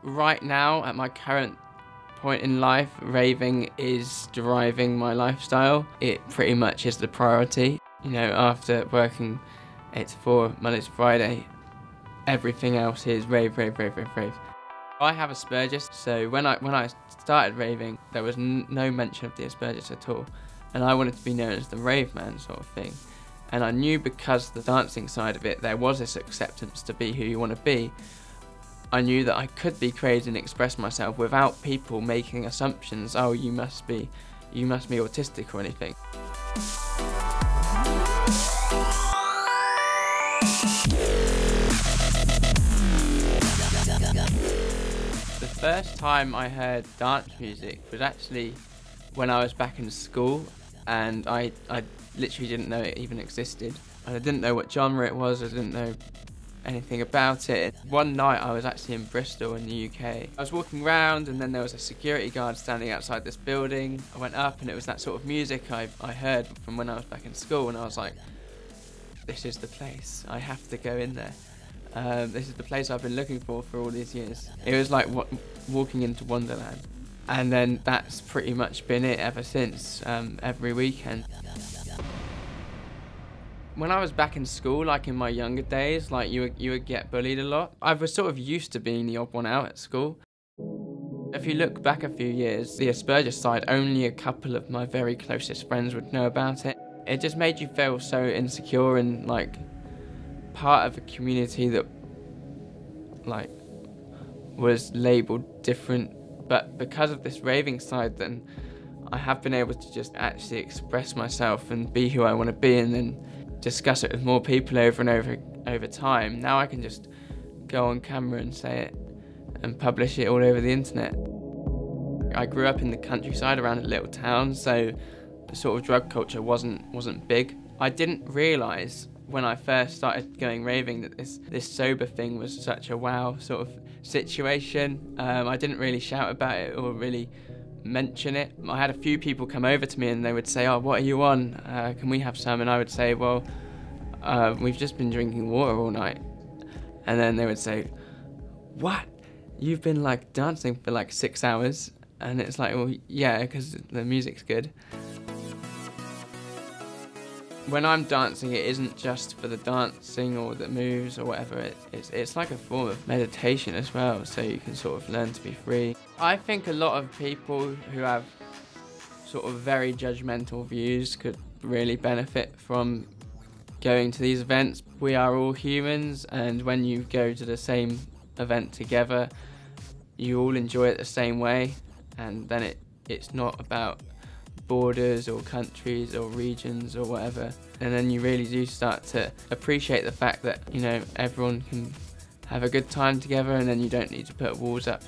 right now, at my current point in life, raving is driving my lifestyle. It pretty much is the priority. You know, after working 8 to 4, Monday to Friday, everything else is rave, rave, rave, rave, rave. I have Asperger, so when I started raving, there was no mention of the Asperger at all. And I wanted to be known as the rave man sort of thing. And I knew, because the dancing side of it, there was this acceptance to be who you want to be. I knew that I could be crazy and express myself without people making assumptions, oh, you must be autistic or anything. The first time I heard dance music was actually when I was back in school, and I literally didn't know it even existed. I didn't know what genre it was, I didn't know anything about it. One night I was actually in Bristol in the UK. I was walking around and then there was a security guard standing outside this building. I went up and it was that sort of music I heard from when I was back in school, and I was like, this is the place, I have to go in there. This is the place I've been looking for all these years. It was like walking into Wonderland. And then that's pretty much been it ever since, every weekend. When I was back in school, like in my younger days, like you would get bullied a lot. I was sort of used to being the odd one out at school. If you look back a few years, the Asperger side, only a couple of my very closest friends would know about it. It just made you feel so insecure and like part of a community that like was labelled different. But because of this raving side, then I have been able to just actually express myself and be who I want to be, and then discuss it with more people over and over time. Now I can just go on camera and say it and publish it all over the internet. I grew up in the countryside around a little town, so the sort of drug culture wasn't big. I didn't realise when I first started going raving that this sober thing was such a wow sort of situation. I didn't really shout about it or really mention it. I had a few people come over to me and they would say, oh, what are you on? Can we have some? And I would say, well, we've just been drinking water all night. And then they would say, what? You've been like dancing for like 6 hours? And it's like, well, yeah, because the music's good. When I'm dancing, it isn't just for the dancing or the moves or whatever. It's like a form of meditation as well, so you can sort of learn to be free. I think a lot of people who have sort of very judgmental views could really benefit from going to these events. We are all humans, and when you go to the same event together, you all enjoy it the same way, and then it's not about borders or countries or regions or whatever, and then you really do start to appreciate the fact that, you know, everyone can have a good time together, and then you don't need to put walls up